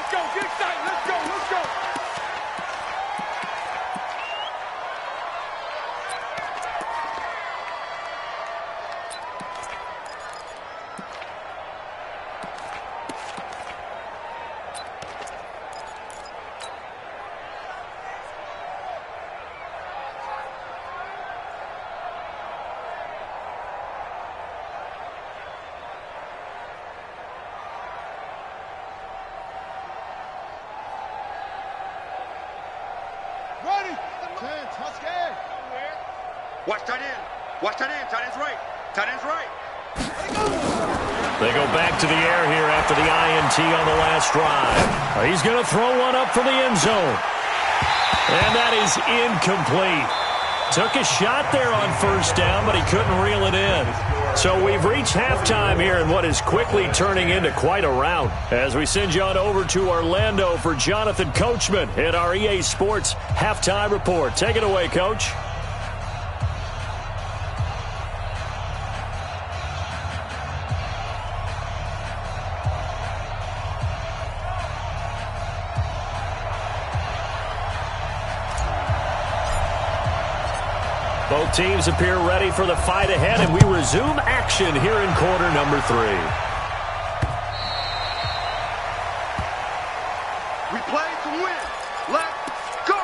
Let's go. Get excited. Let's go. Let's go. Watch tight end. Watch tight end. Tight end's right. Tight end's right. They go back to the air here after the INT on the last drive. He's going to throw one up for the end zone. And that is incomplete. Took a shot there on first down, but he couldn't reel it in. So we've reached halftime here in what is quickly turning into quite a rout. As we send you on over to Orlando for Jonathan Coachman in our EA Sports Halftime Report. Take it away, Coach. Both teams appear ready for the fight ahead, and we resume action here in quarter number 3. We play to win. Let's go.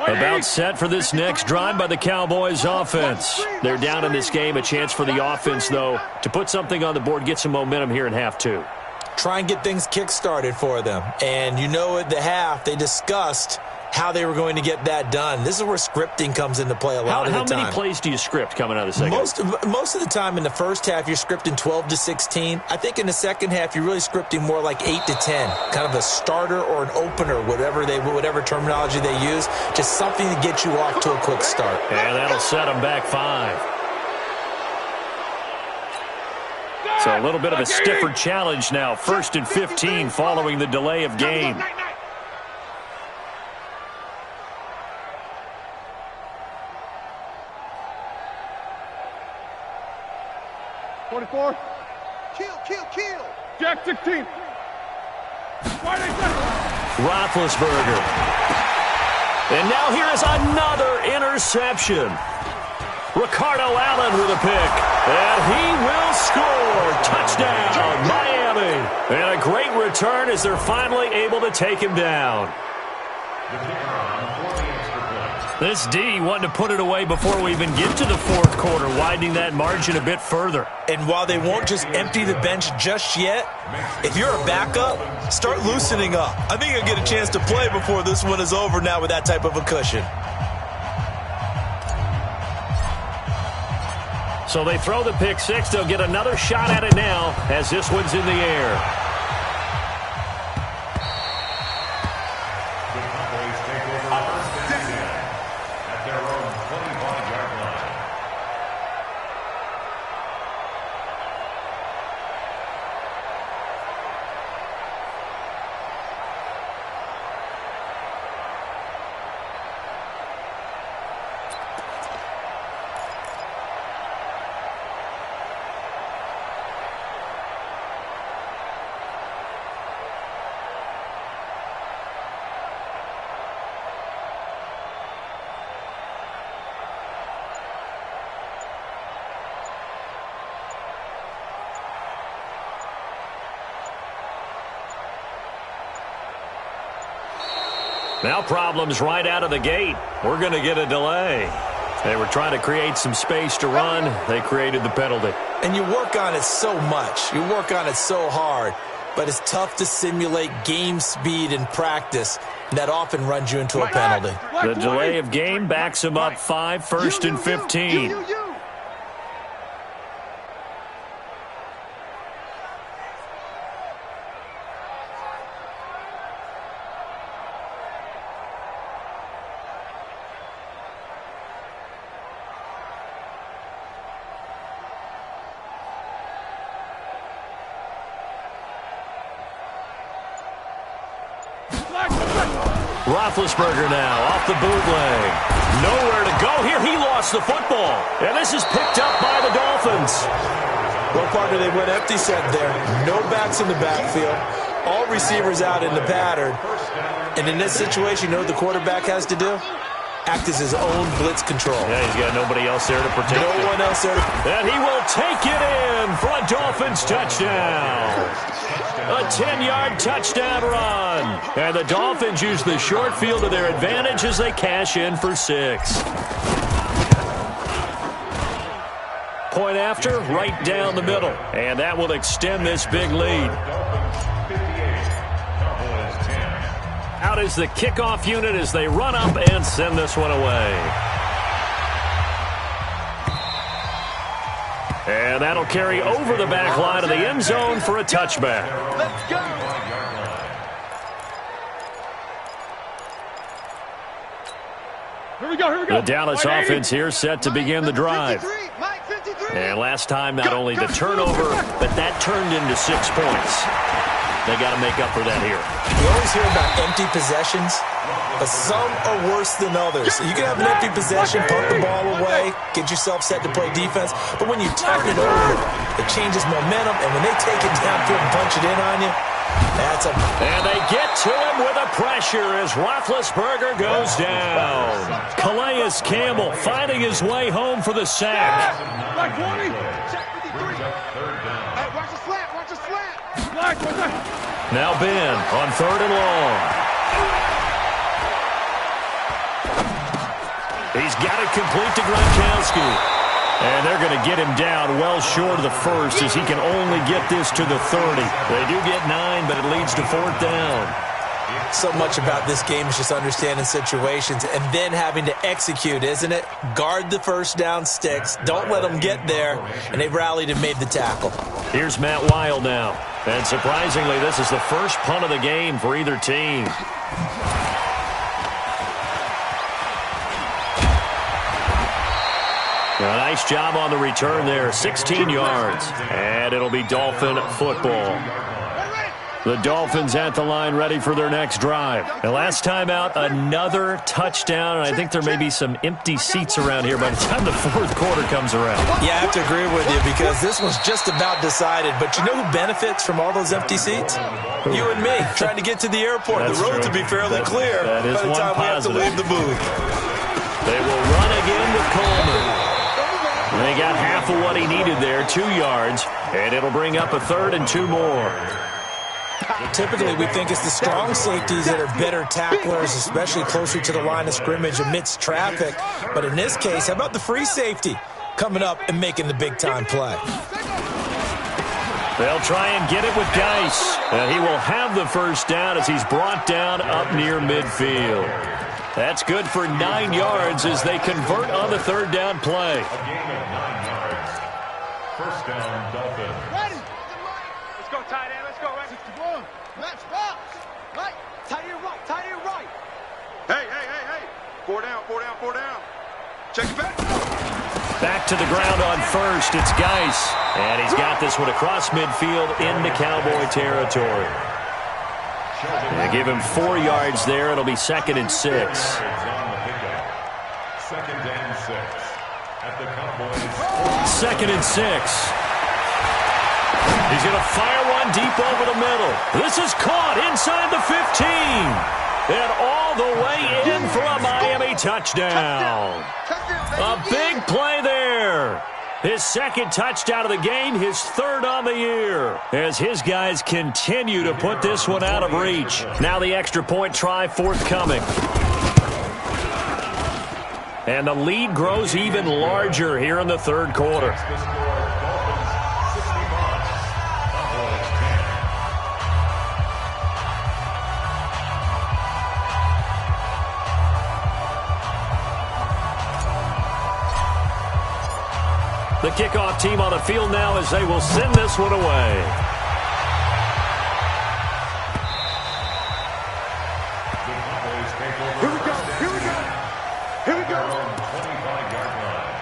About set for this next drive by the Cowboys offense. They're down in this game. A chance for the offense, though, to put something on the board, get some momentum here in half 2. Try and get things kick-started for them. And you know at the half, they discussed how they were going to get that done. This is where scripting comes into play a lot of the time. How many plays do you script coming out of the second? Most of the time in the first half, you're scripting 12 to 16. I think in the second half, you're really scripting more like 8 to 10. Kind of a starter or an opener, whatever terminology they use. Just something to get you off to a quick start. And that'll set them back 5. So a little bit of a stiffer challenge now. 1st and 15 following the delay of game. Kill. Jack 16. Roethlisberger. And now here is another interception. Ricardo Allen with a pick. And he will score. Touchdown, Miami. And a great return as they're finally able to take him down. This D wanting to put it away before we even get to the fourth quarter, widening that margin a bit further. And while they won't just empty the bench just yet, if you're a backup, start loosening up. I think you'll get a chance to play before this one is over now with that type of a cushion. So they throw the pick 6. They'll get another shot at it now as this one's in the air. Now problems right out of the gate. We're going to get a delay. They were trying to create some space to run. They created the penalty. And you work on it so much. You work on it so hard. But it's tough to simulate game speed in practice. That often runs you into a penalty. The delay of game backs him up 5, 1st and 15. Roethlisberger now off the bootleg. Nowhere to go here. He lost the football. And this is picked up by the Dolphins. Well, partner, they went empty set there. No backs in the backfield. All receivers out in the pattern. And in this situation, you know what the quarterback has to do? Act as his own blitz control. Yeah, he's got nobody else there to protect him. No one else there. And he will take it in for a Dolphins touchdown. A 10-yard touchdown run. And the Dolphins use the short field to their advantage as they cash in for 6. Point after, right down the middle. And that will extend this big lead. Out is the kickoff unit as they run up and send this one away. And that'll carry over the back line of the end zone for a touchback. Let's go. Here we go, here we go. The Dallas offense here set to begin the drive. And last time, not only the turnover, but that turned into 6 points. They got to make up for that here. You always hear about empty possessions, but some are worse than others. You can have an empty possession, pump the ball away, get yourself set to play defense, but when you turn it over, it changes momentum, and when they take it downfield and punch it in on you, that's a... And they get to him with a pressure as Roethlisberger goes down. Calais Campbell finding his way home for the sack. Like 20. Check 53. Hey, watch the slant, watch the slant. Now Ben on 3rd and long. He's got it complete to Gronkowski. And they're going to get him down well short of the first as he can only get this to the 30. They do get 9, but it leads to 4th down. So much about this game is just understanding situations and then having to execute, isn't it? Guard the first down sticks. Don't let them get there. And they rallied and made the tackle. Here's Matt Wild now. And surprisingly, this is the first punt of the game for either team. A nice job on the return there. 16 yards. And it'll be Dolphin football. The Dolphins at the line ready for their next drive. And last time out, another touchdown. And I think there may be some empty seats around here by the time the 4th quarter comes around. Yeah, I have to agree with you because this one's just about decided. But you know who benefits from all those empty seats? You and me, trying to get to the airport. That's the road true. to be fairly clear that is by the time we have to leave the booth. They will run again with Coleman. They got half of what he needed there, 2 yards. And it'll bring up a 3rd and 2 more. Typically, we think it's the strong safeties that are better tacklers, especially closer to the line of scrimmage amidst traffic. But in this case, how about the free safety coming up and making the big-time play? They'll try and get it with Geis. And he will have the first down as he's brought down up near midfield. That's good for 9 yards as they convert on the 3rd down play. First down, Dolphins. Ready. Let's go, tight end. Let's go, right. 61. Let's box. Right. Tight end right. Tight end right. Hey. 4 down. Check it back. Back to the ground on first. It's Geis. And he's got this one across midfield into Cowboy territory. They give him 4 yards there. It'll be 2nd and 6. 2nd and 6 at the Cowboys. 2nd and 6. He's going to fire one deep over the middle. This is caught inside the 15. And all the way in for a Miami touchdown. A big play there. His 2nd touchdown of the game, his 3rd on the year, as his guys continue to put this one out of reach. Now the extra point try forthcoming. And the lead grows even larger here in the 3rd quarter. The kickoff team on the field now as they will send this one away. Here we go. 25-yard line.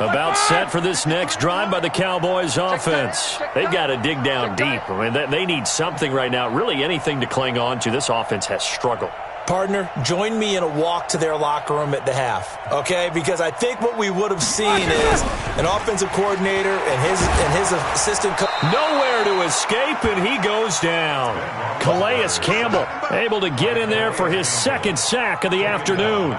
About set for this next drive by the Cowboys offense. They've got to dig down deep. I mean, they need something right now, really anything to cling on to. This offense has struggled. Partner, join me in a walk to their locker room at the half, okay? Because I think what we would have seen is an offensive coordinator and his assistant coach. Nowhere to escape, and he goes down. Calais Campbell able to get in there for his second sack of the afternoon.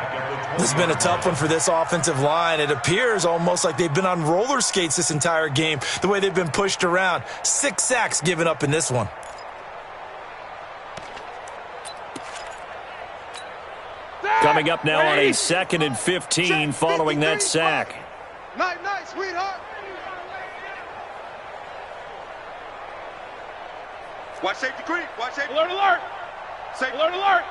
This has been a tough one for this offensive line. It appears almost like they've been on roller skates this entire game, the way they've been pushed around. 6 sacks given up in this one. Coming up now on a 2nd and 15 following that sack. Night, sweetheart. Watch safety creep. Watch safety. Alert. Safety. Alert.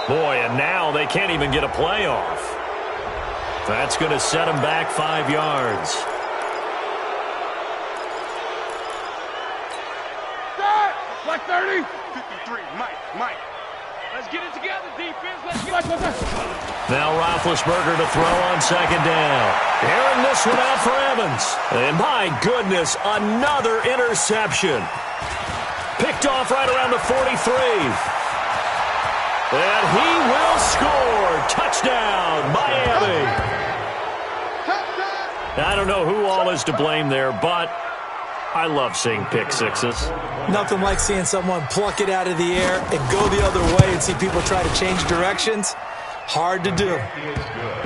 Boy, and now they can't even get a play off. That's going to set them back 5 yards. Like 30. 53. Mike. Let's get it together, defense. Let's get it. Now Roethlisberger to throw on 2nd down. Airing this one out for Evans. And my goodness, another interception. Picked off right around the 43. And he will score. Touchdown, Miami. I don't know who all is to blame there, but I love seeing pick sixes. Nothing like seeing someone pluck it out of the air and go the other way and see people try to change directions. Hard to do.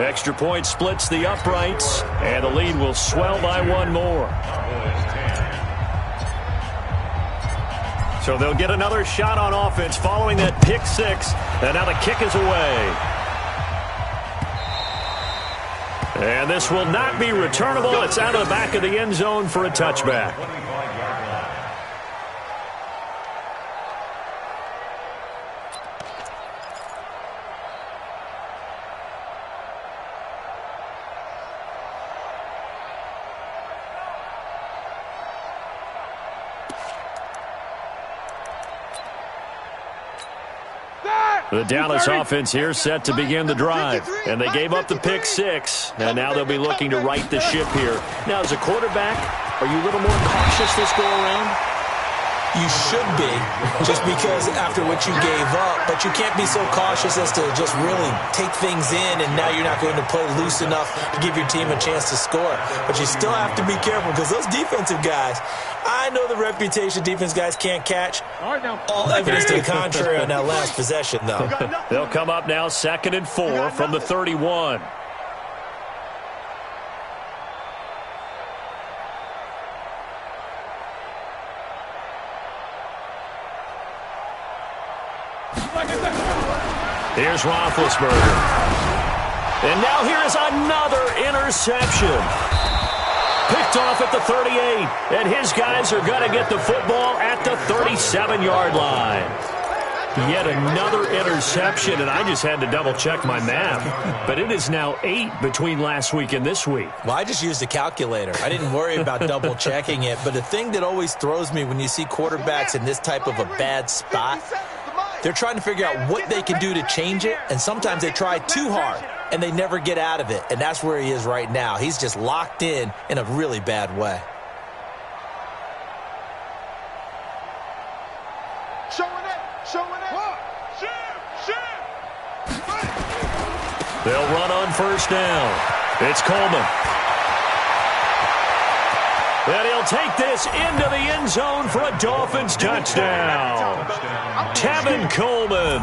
Extra point splits the uprights, and the lead will swell by 1 more. So they'll get another shot on offense following that pick 6, and now the kick is away. And this will not be returnable. It's out of the back of the end zone for a touchback. The Dallas offense here set to begin the drive, and they gave up the pick 6, and now they'll be looking to right the ship here. Now, as a quarterback, are you a little more cautious this go-around? You should be, just because after what you gave up, but you can't be so cautious as to just really take things in, and now you're not going to play loose enough to give your team a chance to score. But you still have to be careful, because those defensive guys, I know the reputation defense guys can't catch. All evidence to the contrary on that last possession, though. They'll come up now 2nd and 4 from the 31. Here's Roethlisberger. And now here is another interception. Picked off at the 38. And his guys are going to get the football at the 37-yard line. Yet another interception, and I just had to double-check my math. But it is now 8 between last week and this week. Well, I just used a calculator. I didn't worry about double-checking it. But the thing that always throws me when you see quarterbacks in this type of a bad spot, they're trying to figure out what they can do to change it, and sometimes they try too hard, and they never get out of it, and that's where he is right now. He's just locked in a really bad way. Showing it. They'll run on 1st down. It's Coleman. And he'll take this into the end zone for a Dolphins touchdown. Tevin Coleman,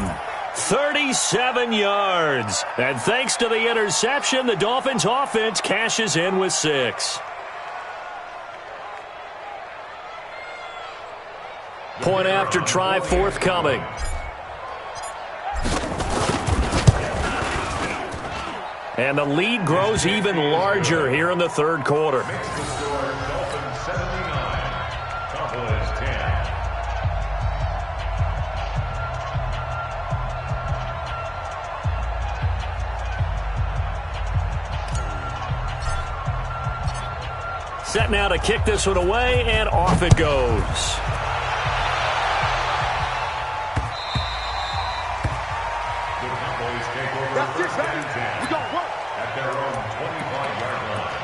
37 yards. And thanks to the interception, the Dolphins offense cashes in with 6. Point after try forthcoming. And the lead grows even larger here in the 3rd quarter. Set now to kick this one away, and off it goes. That's it, baby. We gonna work. At their own 25-yard line.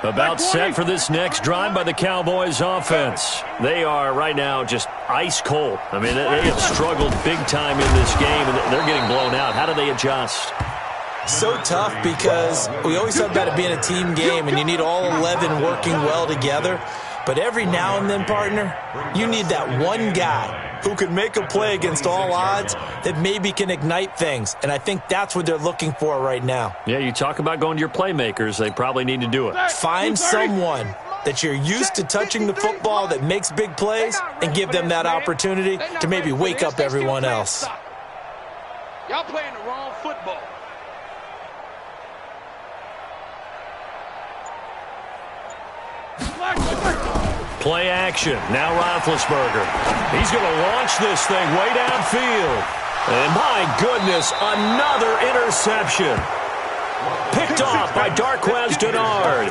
About set for this next drive by the Cowboys offense. They are right now just ice cold. I mean, they have struggled big time in this game, and they're getting blown out. How do they adjust? So tough because we always talk about it being a team game, and you need all 11 working well together. But every now and then, partner, you need that one guy who can make a play against all odds that maybe can ignite things. And I think that's what they're looking for right now. Yeah, you talk about going to your playmakers. They probably need to do it. Find someone that you're used to touching the football that makes big plays and give them that opportunity to maybe wake up everyone else. Y'all playing the wrong football. Play action. Now Roethlisberger. He's going to launch this thing way downfield. And my goodness, another interception. Picked off by Darqueze Dennard.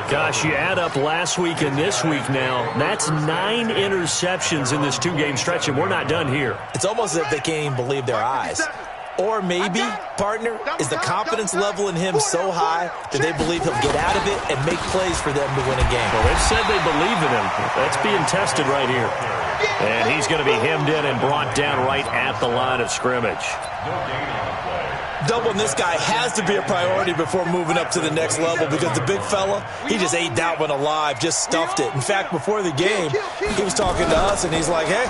Gosh, you add up last week and this week now. That's 9 interceptions in this 2-game stretch, and we're not done here. It's almost as if they can't even believe their eyes. Or maybe, partner, is the confidence level in him so high that they believe he'll get out of it and make plays for them to win a game. Well, they've said they believe in him. That's being tested right here. And he's going to be hemmed in and brought down right at the line of scrimmage. Doubling this guy has to be a priority before moving up to the next level because the big fella, he just ate that one alive, just stuffed it. In fact, before the game, he was talking to us, and he's like, hey,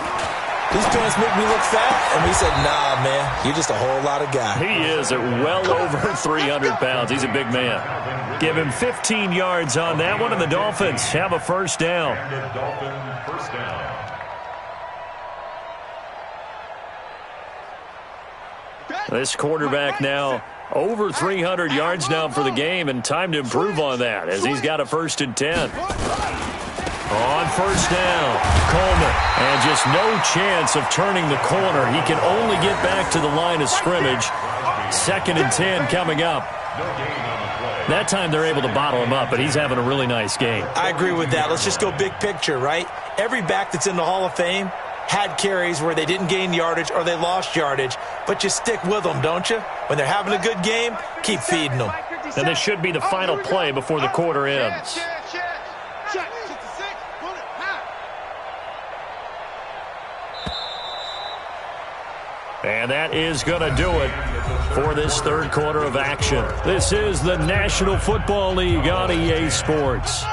these pants make me look fat. And we said, nah, man, you're just a whole lot of guy. He is at well over 300 pounds. He's a big man. Give him 15 yards on that one, and the Dolphins have a first down. This quarterback now over 300 yards now for the game, and time to improve on that as he's got a 1st and 10. On first down, Coleman, and just no chance of turning the corner. He can only get back to the line of scrimmage. 2nd and 10 coming up. That time they're able to bottle him up, but he's having a really nice game. I agree with that. Let's just go big picture, right? Every back that's in the Hall of Fame had carries where they didn't gain yardage or they lost yardage, but you stick with them, don't you? When they're having a good game, keep feeding them. And this should be the final play before the quarter ends. And that is going to do it for this 3rd quarter of action. This is the National Football League on EA Sports.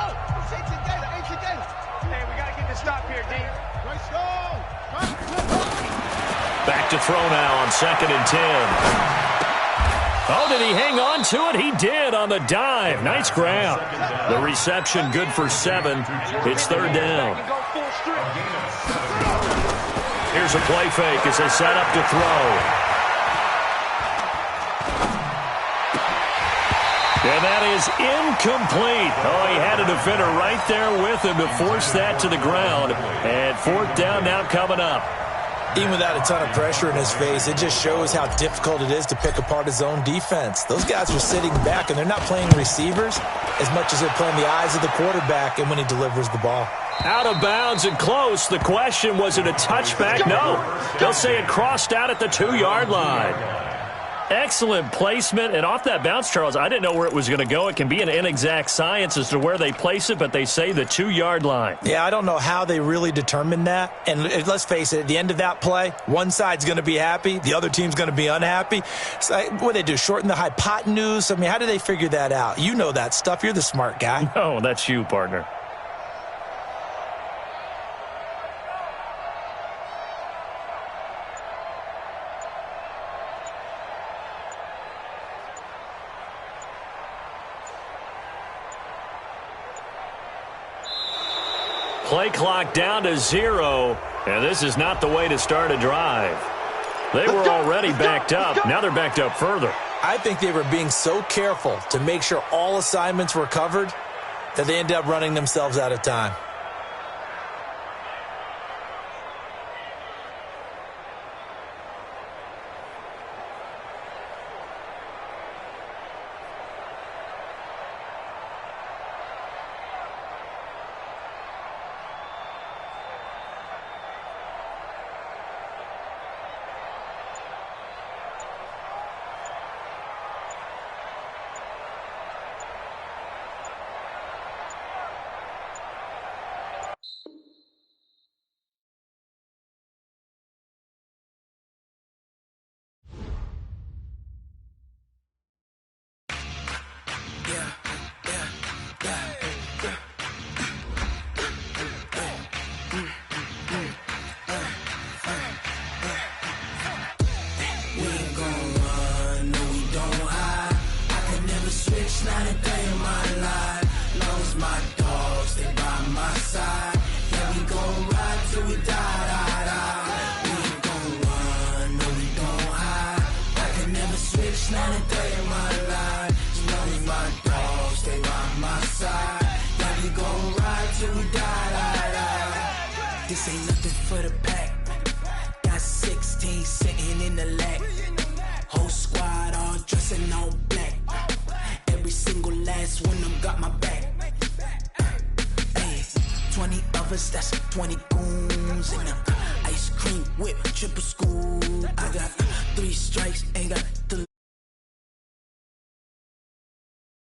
Back to throw now on 2nd and 10. Oh, did he hang on to it? He did on the dive. Nice grab. The reception good for 7. It's 3rd down. Here's a play fake as they set up to throw. And that is incomplete. Oh, he had a defender right there with him to force that to the ground. And 4th down now coming up. Even without a ton of pressure in his face, it just shows how difficult it is to pick apart his own defense. Those guys are sitting back, and they're not playing receivers as much as they're playing the eyes of the quarterback and when he delivers the ball. Out of bounds and close. The question, was it a touchback? No. They'll say it crossed out at the 2-yard line. Excellent placement. And off that bounce, Charles, I didn't know where it was going to go. It can be an inexact science as to where they place it, but they say the 2-yard line. Yeah, I don't know how they really determined that. And let's face it, at the end of that play, one side's going to be happy, the other team's going to be unhappy. So what do they do, shorten the hypotenuse? I mean, how do they figure that out? You know that stuff. You're the smart guy. No, that's you, partner. Play clock down to 0, and this is not the way to start a drive. They were already backed up. Now they're backed up further. I think they were being so careful to make sure all assignments were covered that they ended up running themselves out of time. This ain't nothing for the pack. Got 16 sitting in the lap. Whole squad all dressing all black. Every single last one of them got my back. Hey, 20 of us, that's 20 goons in the ice cream whip, triple scoop. I got 3 strikes, ain't got the